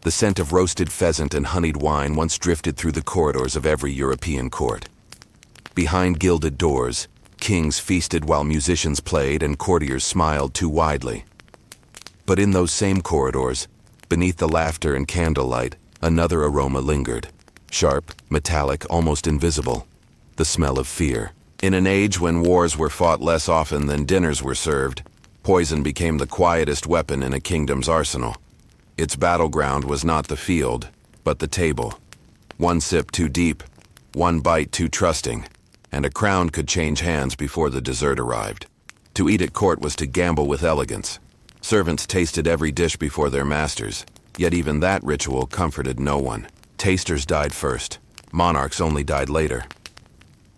The scent of roasted pheasant and honeyed wine once drifted through the corridors of every European court. Behind gilded doors, kings feasted while musicians played and courtiers smiled too widely. But in those same corridors, beneath the laughter and candlelight, another aroma lingered. Sharp, metallic, almost invisible. The smell of fear. In an age when wars were fought less often than dinners were served, poison became the quietest weapon in a kingdom's arsenal. Its battleground was not the field, but the table. One sip too deep, one bite too trusting, and a crown could change hands before the dessert arrived. To eat at court was to gamble with elegance. Servants tasted every dish before their masters, yet even that ritual comforted no one. Tasters died first. Monarchs only died later.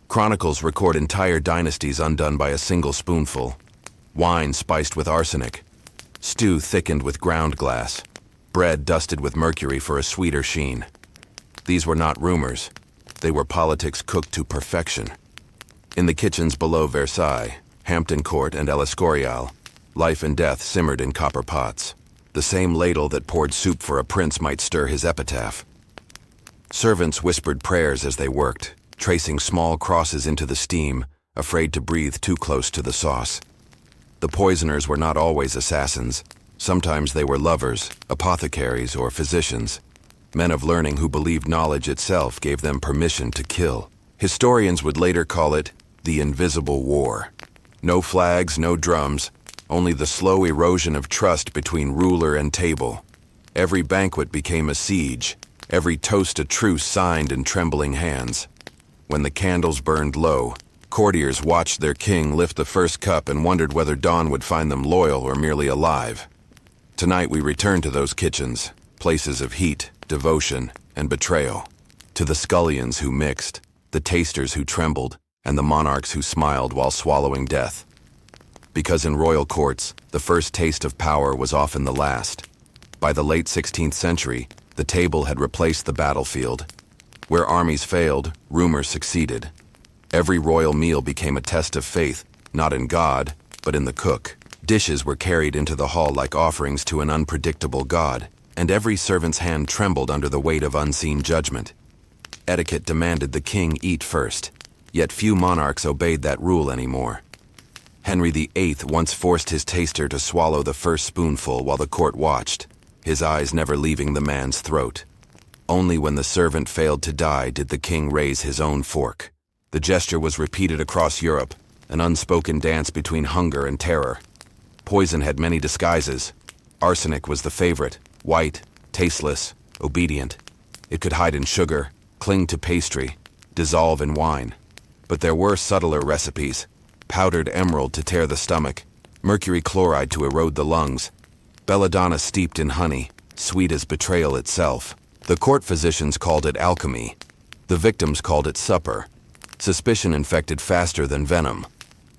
Chronicles record entire dynasties undone by a single spoonful. Wine spiced with arsenic. Stew thickened with ground glass. Bread dusted with mercury for a sweeter sheen. These were not rumors. They were politics cooked to perfection. In the kitchens below Versailles, Hampton Court, and El Escorial, life and death simmered in copper pots. The same ladle that poured soup for a prince might stir his epitaph. Servants whispered prayers as they worked, tracing small crosses into the steam, afraid to breathe too close to the sauce. The poisoners were not always assassins. Sometimes they were lovers, apothecaries, or physicians. Men of learning who believed knowledge itself gave them permission to kill. Historians would later call it the Invisible War. No flags, no drums, only the slow erosion of trust between ruler and table. Every banquet became a siege, every toast a truce signed in trembling hands. When the candles burned low, courtiers watched their king lift the first cup and wondered whether dawn would find them loyal or merely alive. Tonight we return to those kitchens, places of heat, devotion, and betrayal. To the scullions who mixed, the tasters who trembled, and the monarchs who smiled while swallowing death. Because in royal courts, the first taste of power was often the last. By the late 16th century, the table had replaced the battlefield. Where armies failed, rumor succeeded. Every royal meal became a test of faith, not in God, but in the cook. Dishes were carried into the hall like offerings to an unpredictable god, and every servant's hand trembled under the weight of unseen judgment. Etiquette demanded the king eat first, yet few monarchs obeyed that rule anymore. Henry VIII once forced his taster to swallow the first spoonful while the court watched, his eyes never leaving the man's throat. Only when the servant failed to die did the king raise his own fork. The gesture was repeated across Europe, an unspoken dance between hunger and terror. Poison had many disguises. Arsenic was the favorite, white, tasteless, obedient. It could hide in sugar, cling to pastry, dissolve in wine. But there were subtler recipes: powdered emerald to tear the stomach, mercury chloride to erode the lungs, belladonna steeped in honey, sweet as betrayal itself. The court physicians called it alchemy. The victims called it supper. Suspicion infected faster than venom.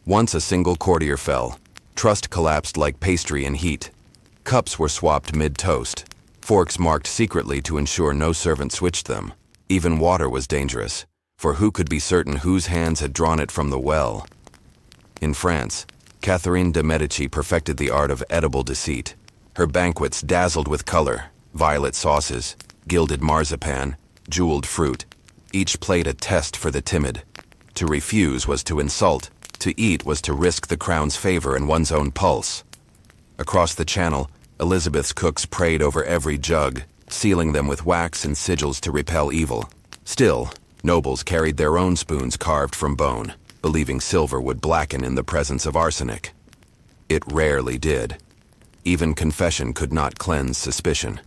Once a single courtier fell, trust collapsed like pastry in heat. Cups were swapped mid-toast, forks marked secretly to ensure no servant switched them. Even water was dangerous, for who could be certain whose hands had drawn it from the well? In France, Catherine de' Medici perfected the art of edible deceit. Her banquets dazzled with color, violet sauces, gilded marzipan, jeweled fruit, each plate a test for the timid. To refuse was to insult, to eat was to risk the crown's favor and one's own pulse. Across the channel, Elizabeth's cooks prayed over every jug, sealing them with wax and sigils to repel evil. Still, nobles carried their own spoons carved from bone, believing silver would blacken in the presence of arsenic. It rarely did. Even confession could not cleanse suspicion.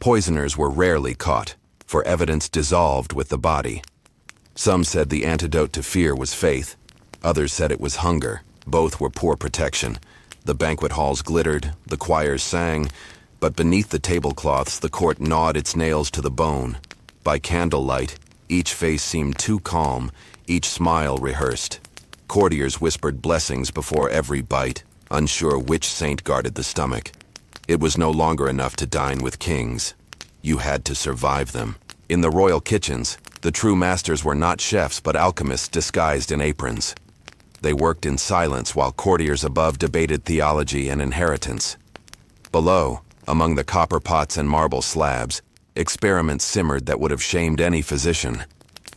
Poisoners were rarely caught, for evidence dissolved with the body. Some said the antidote to fear was faith. Others said it was hunger. Both were poor protection. The banquet halls glittered, the choirs sang, but beneath the tablecloths the court gnawed its nails to the bone. By candlelight, each face seemed too calm, each smile rehearsed. Courtiers whispered blessings before every bite, unsure which saint guarded the stomach. It was no longer enough to dine with kings. You had to survive them. In the royal kitchens, the true masters were not chefs but alchemists disguised in aprons. They worked in silence while courtiers above debated theology and inheritance. Below, Among the copper pots and marble slabs, experiments simmered that would have shamed any physician.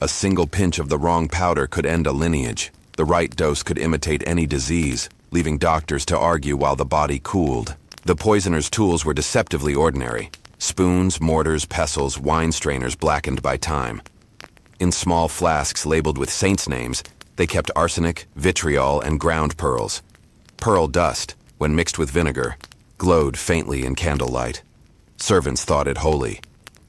A single pinch of the wrong powder could end a lineage. The right dose could imitate any disease, leaving doctors to argue while the body cooled. The poisoner's tools were deceptively ordinary: spoons, mortars, pestles, wine strainers blackened by time. In small flasks labeled with saints' names, they kept arsenic, vitriol, and ground pearls. Pearl dust, when mixed with vinegar, glowed faintly in candlelight. Servants thought it holy.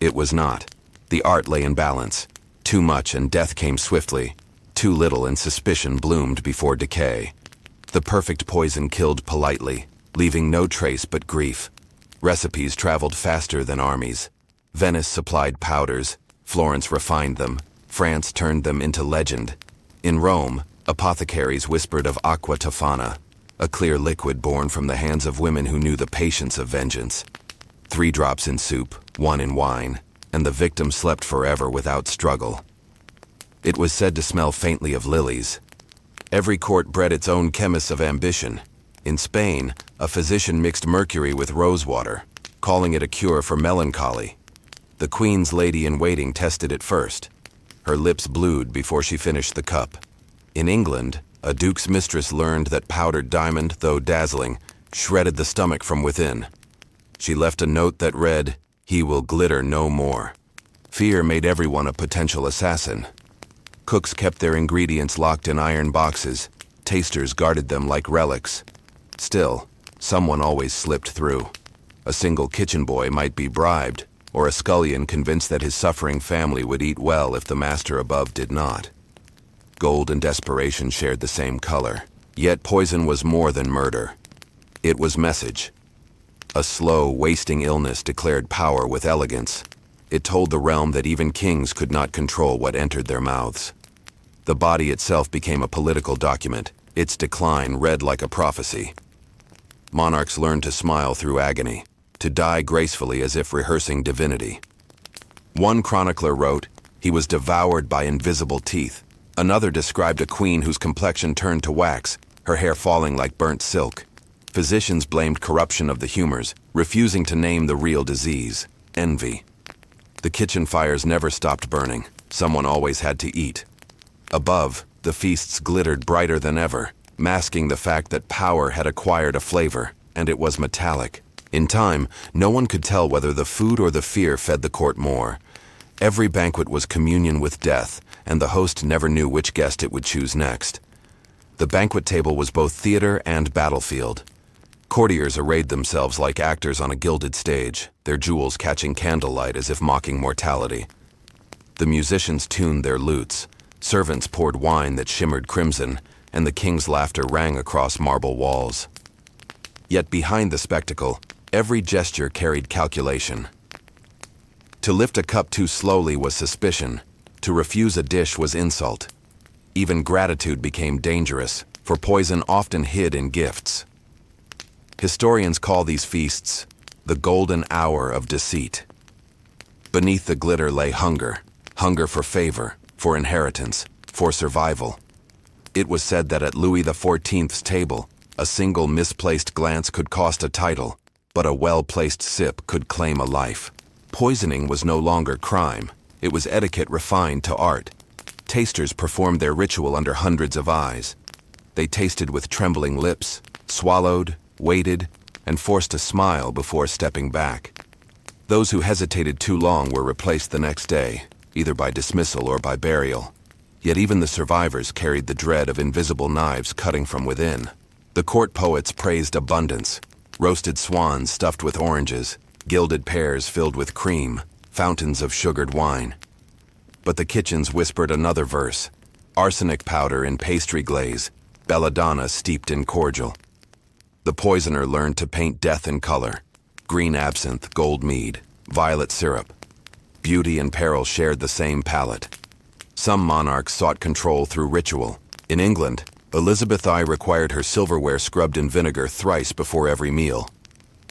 It was not. The art lay in balance. Too much and death came swiftly. Too little and suspicion bloomed before decay. The perfect poison killed politely, leaving no trace but grief. Recipes traveled faster than armies. Venice supplied powders, Florence refined them, France turned them into legend. In Rome, apothecaries whispered of aqua tofana, a clear liquid born from the hands of women who knew the patience of vengeance. 3 drops in soup, 1 in wine, and the victim slept forever without struggle. It was said to smell faintly of lilies. Every court bred its own chemists of ambition. In Spain, a physician mixed mercury with rosewater, calling it a cure for melancholy. The queen's lady-in-waiting tested it first. Her lips blued before she finished the cup. In England, a duke's mistress learned that powdered diamond, though dazzling, shredded the stomach from within. She left a note that read, "He will glitter no more." Fear made everyone a potential assassin. Cooks kept their ingredients locked in iron boxes. Tasters guarded them like relics. Still, someone always slipped through. A single kitchen boy might be bribed, or a scullion convinced that his suffering family would eat well if the master above did not. Gold and desperation shared the same color. Yet poison was more than murder. It was message. A slow, wasting illness declared power with elegance. It told the realm that even kings could not control what entered their mouths. The body itself became a political document, its decline read like a prophecy. Monarchs learned to smile through agony, to die gracefully as if rehearsing divinity. One chronicler wrote, "He was devoured by invisible teeth." Another described a queen whose complexion turned to wax, her hair falling like burnt silk. Physicians blamed corruption of the humors, refusing to name the real disease: envy. The kitchen fires never stopped burning. Someone always had to eat. Above, the feasts glittered brighter than ever, masking the fact that power had acquired a flavor, and it was metallic. In time, no one could tell whether the food or the fear fed the court more. Every banquet was communion with death, and the host never knew which guest it would choose next. The banquet table was both theater and battlefield. Courtiers arrayed themselves like actors on a gilded stage, their jewels catching candlelight as if mocking mortality. The musicians tuned their lutes, servants poured wine that shimmered crimson, and the king's laughter rang across marble walls. Yet behind the spectacle, every gesture carried calculation. To lift a cup too slowly was suspicion. To refuse a dish was insult. Even gratitude became dangerous, for poison often hid in gifts. Historians call these feasts the golden hour of deceit. Beneath the glitter lay hunger, hunger for favor, for inheritance, for survival. It was said that at Louis XIV's table, a single misplaced glance could cost a title, but a well-placed sip could claim a life. Poisoning was no longer crime. It was etiquette refined to art. Tasters performed their ritual under hundreds of eyes. They tasted with trembling lips, swallowed, waited, and forced to smile before stepping back. Those who hesitated too long were replaced the next day, either by dismissal or by burial. Yet even the survivors carried the dread of invisible knives cutting from within. The court poets praised abundance: roasted swans stuffed with oranges, gilded pears filled with cream, fountains of sugared wine. But the kitchens whispered another verse: arsenic powder in pastry glaze, belladonna steeped in cordial. The poisoner learned to paint death in color: green absinthe, gold mead, violet syrup. Beauty and peril shared the same palette. Some monarchs sought control through ritual. In England, Elizabeth I required her silverware scrubbed in vinegar thrice before every meal.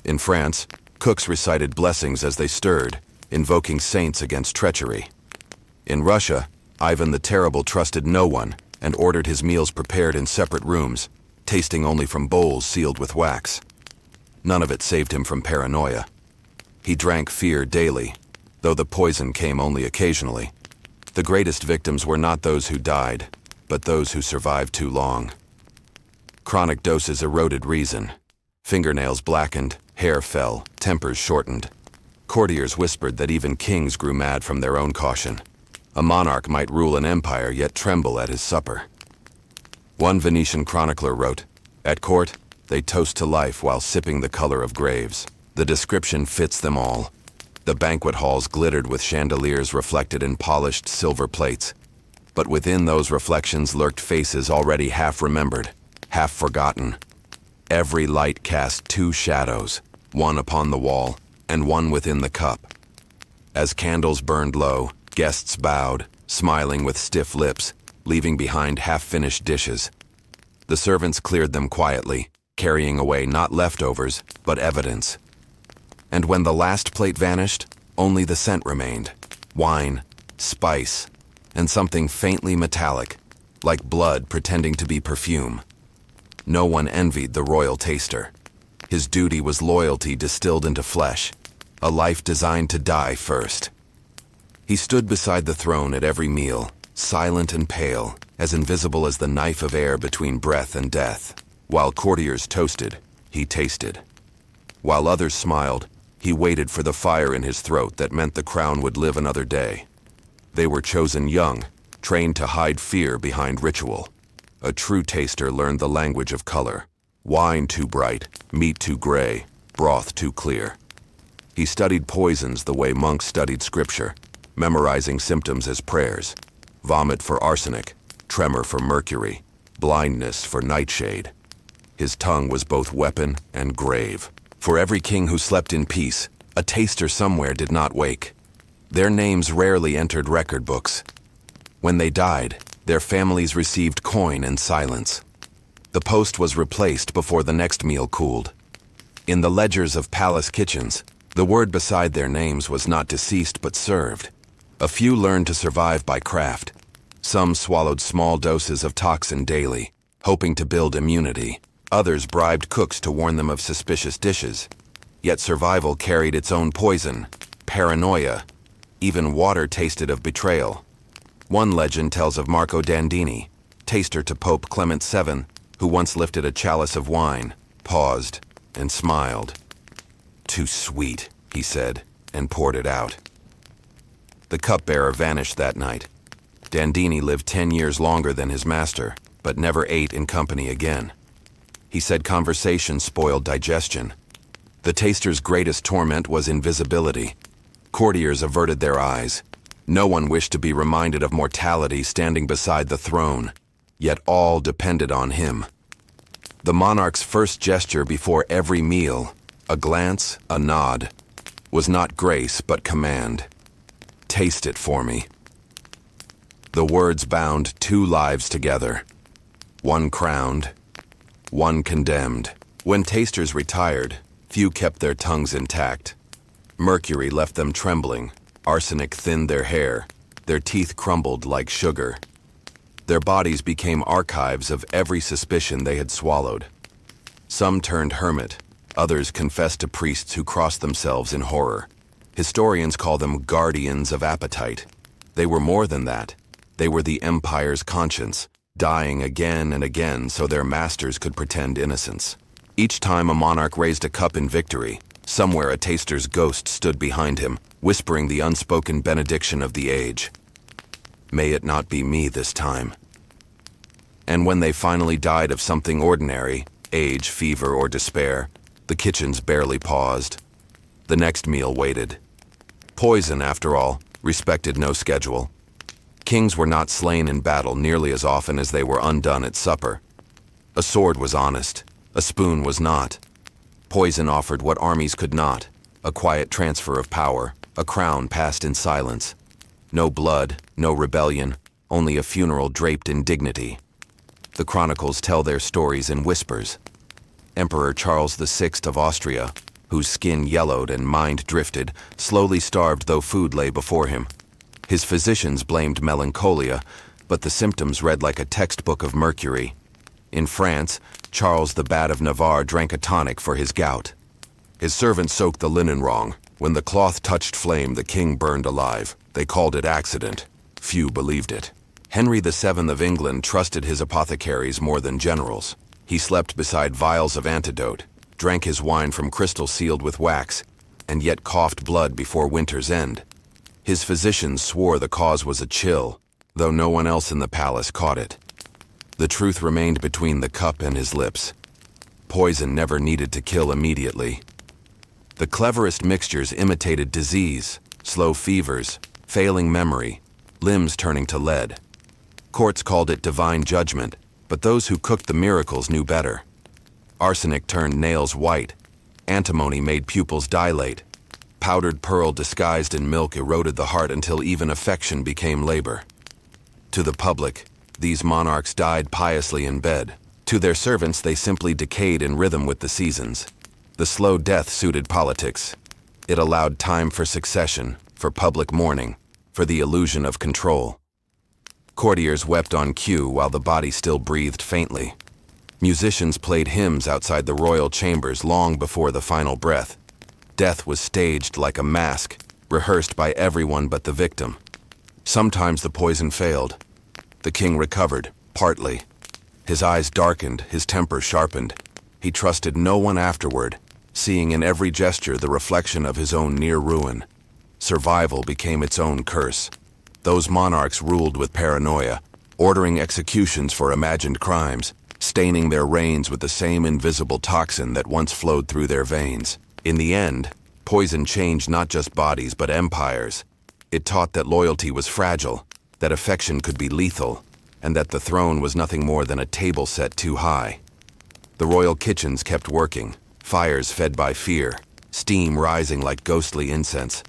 In France, cooks recited blessings as they stirred, invoking saints against treachery. In Russia, Ivan the Terrible trusted no one and ordered his meals prepared in separate rooms, tasting only from bowls sealed with wax. None of it saved him from paranoia. He drank fear daily, though the poison came only occasionally. The greatest victims were not those who died, but those who survived too long. Chronic doses eroded reason. Fingernails blackened, hair fell, tempers shortened. Courtiers whispered that even kings grew mad from their own caution. A monarch might rule an empire yet tremble at his supper. One Venetian chronicler wrote, "At court, they toast to life while sipping the color of graves." The description fits them all. The banquet halls glittered with chandeliers reflected in polished silver plates. But within those reflections lurked faces already half remembered, half forgotten. Every light cast two shadows, one upon the wall and one within the cup. As candles burned low, guests bowed, smiling with stiff lips, leaving behind half-finished dishes. The servants cleared them quietly, carrying away not leftovers, but evidence. And when the last plate vanished, only the scent remained. Wine, spice, and something faintly metallic, like blood pretending to be perfume. No one envied the royal taster. His duty was loyalty distilled into flesh, a life designed to die first. He stood beside the throne at every meal, silent and pale, as invisible as the knife of air between breath and death. While courtiers toasted, he tasted. While others smiled, he waited for the fire in his throat that meant the crown would live another day. They were chosen young, trained to hide fear behind ritual. A true taster learned the language of color. Wine too bright, meat too gray, broth too clear. He studied poisons the way monks studied scripture, memorizing symptoms as prayers. Vomit for arsenic, tremor for mercury, blindness for nightshade. His tongue was both weapon and grave. For every king who slept in peace, a taster somewhere did not wake. Their names rarely entered record books. When they died, their families received coin and silence. The post was replaced before the next meal cooled. In the ledgers of palace kitchens, the word beside their names was not deceased but served. A few learned to survive by craft. Some swallowed small doses of toxin daily, hoping to build immunity. Others bribed cooks to warn them of suspicious dishes. Yet survival carried its own poison, paranoia. Even water tasted of betrayal. One legend tells of Marco Dandini, taster to Pope Clement VII, who once lifted a chalice of wine, paused, and smiled. "Too sweet," he said, and poured it out. The cupbearer vanished that night. Dandini lived 10 years longer than his master, but never ate in company again. He said conversation spoiled digestion. The taster's greatest torment was invisibility. Courtiers averted their eyes. No one wished to be reminded of mortality standing beside the throne, yet all depended on him. The monarch's first gesture before every meal, a glance, a nod, was not grace but command. "Taste it for me." The words bound two lives together. One crowned, one condemned. When tasters retired, few kept their tongues intact. Mercury left them trembling, arsenic thinned their hair, their teeth crumbled like sugar. Their bodies became archives of every suspicion they had swallowed. Some turned hermit, others confessed to priests who crossed themselves in horror. Historians call them guardians of appetite. They were more than that. They were the empire's conscience, dying again and again so their masters could pretend innocence. Each time a monarch raised a cup in victory, somewhere a taster's ghost stood behind him, whispering the unspoken benediction of the age. May it not be me this time. And when they finally died of something ordinary, age, fever, or despair, the kitchens barely paused. The next meal waited. Poison, after all, respected no schedule. Kings were not slain in battle nearly as often as they were undone at supper. A sword was honest, a spoon was not. Poison offered what armies could not, a quiet transfer of power, a crown passed in silence. No blood, no rebellion, only a funeral draped in dignity. The chronicles tell their stories in whispers. Emperor Charles VI of Austria, whose skin yellowed and mind drifted, slowly starved though food lay before him. His physicians blamed melancholia, but the symptoms read like a textbook of mercury. In France, Charles the Bad of Navarre drank a tonic for his gout. His servants soaked the linen wrong, When the cloth touched flame, the king burned alive. They called it accident. Few believed it. Henry VII of England trusted his apothecaries more than generals. He slept beside vials of antidote, drank his wine from crystal sealed with wax, and yet coughed blood before winter's end. His physicians swore the cause was a chill, though no one else in the palace caught it. The truth remained between the cup and his lips. Poison never needed to kill immediately. The cleverest mixtures imitated disease, slow fevers, failing memory, limbs turning to lead. Courts called it divine judgment, but those who cooked the miracles knew better. Arsenic turned nails white. Antimony made pupils dilate. Powdered pearl disguised in milk eroded the heart until even affection became labor. To the public, these monarchs died piously in bed. To their servants, they simply decayed in rhythm with the seasons. The slow death suited politics. It allowed time for succession, for public mourning, for the illusion of control. Courtiers wept on cue while the body still breathed faintly. Musicians played hymns outside the royal chambers long before the final breath. Death was staged like a mask, rehearsed by everyone but the victim. Sometimes the poison failed. The king recovered, partly. His eyes darkened, his temper sharpened. He trusted no one afterward, seeing in every gesture the reflection of his own near ruin. Survival became its own curse. Those monarchs ruled with paranoia, ordering executions for imagined crimes, staining their reigns with the same invisible toxin that once flowed through their veins. In the end, poison changed not just bodies but empires. It taught that loyalty was fragile, that affection could be lethal, and that the throne was nothing more than a table set too high. The royal kitchens kept working, fires fed by fear, steam rising like ghostly incense.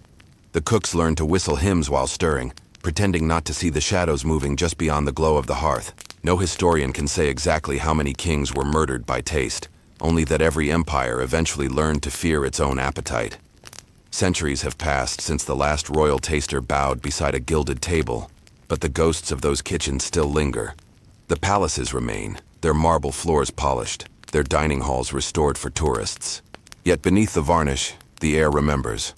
The cooks learned to whistle hymns while stirring, pretending not to see the shadows moving just beyond the glow of the hearth. No historian can say exactly how many kings were murdered by taste, only that every empire eventually learned to fear its own appetite. Centuries have passed since the last royal taster bowed beside a gilded table, but the ghosts of those kitchens still linger. The palaces remain, their marble floors polished, their dining halls restored for tourists. Yet beneath the varnish, the air remembers.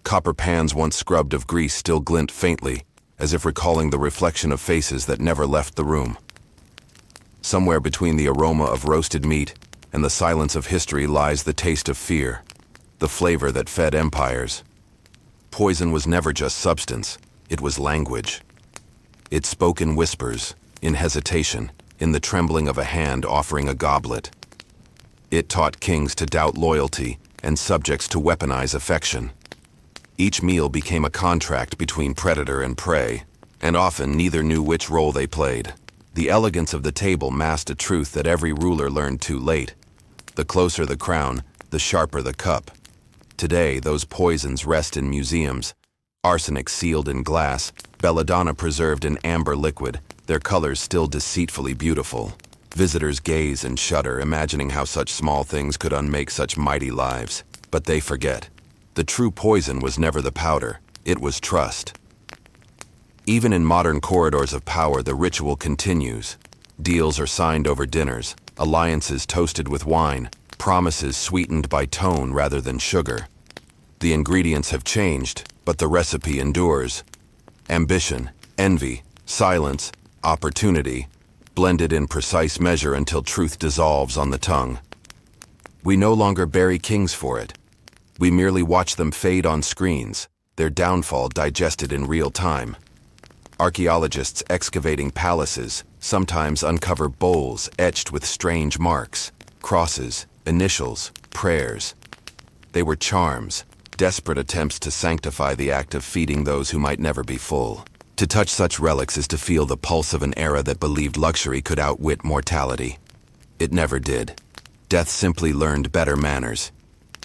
Copper pans once scrubbed of grease still glint faintly, as if recalling the reflection of faces that never left the room. Somewhere between the aroma of roasted meat and the silence of history lies the taste of fear, the flavor that fed empires. Poison was never just substance, it was language. It spoke in whispers, in hesitation, in the trembling of a hand offering a goblet. It taught kings to doubt loyalty and subjects to weaponize affection. Each meal became a contract between predator and prey, and often neither knew which role they played. The elegance of the table masked a truth that every ruler learned too late. The closer the crown, the sharper the cup. Today, those poisons rest in museums. Arsenic sealed in glass, belladonna preserved in amber liquid, their colors still deceitfully beautiful. Visitors gaze and shudder, imagining how such small things could unmake such mighty lives. But they forget. The true poison was never the powder, it was trust. Even in modern corridors of power, the ritual continues. Deals are signed over dinners, alliances toasted with wine, promises sweetened by tone rather than sugar. The ingredients have changed, but the recipe endures. Ambition, envy, silence, opportunity, blended in precise measure until truth dissolves on the tongue. We no longer bury kings for it. We merely watch them fade on screens, their downfall digested in real time. Archaeologists excavating palaces sometimes uncover bowls etched with strange marks, crosses, initials, prayers. They were charms, desperate attempts to sanctify the act of feeding those who might never be full. To touch such relics is to feel the pulse of an era that believed luxury could outwit mortality. It never did. Death simply learned better manners.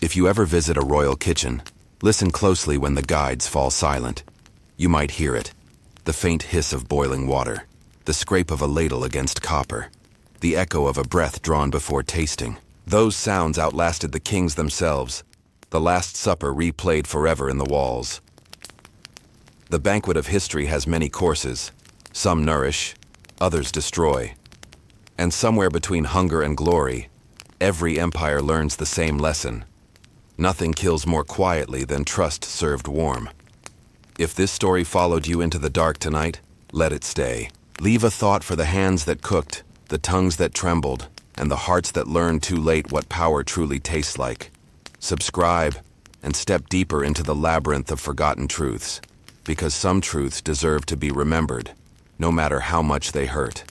If you ever visit a royal kitchen, listen closely when the guides fall silent. You might hear it. The faint hiss of boiling water, the scrape of a ladle against copper, the echo of a breath drawn before tasting. Those sounds outlasted the kings themselves, the Last Supper replayed forever in the walls. The banquet of history has many courses. Some nourish, others destroy. And somewhere between hunger and glory, every empire learns the same lesson. Nothing kills more quietly than trust served warm. If this story followed you into the dark tonight, let it stay. Leave a thought for the hands that cooked, the tongues that trembled, and the hearts that learned too late what power truly tastes like. Subscribe and step deeper into the labyrinth of forgotten truths, because some truths deserve to be remembered, no matter how much they hurt.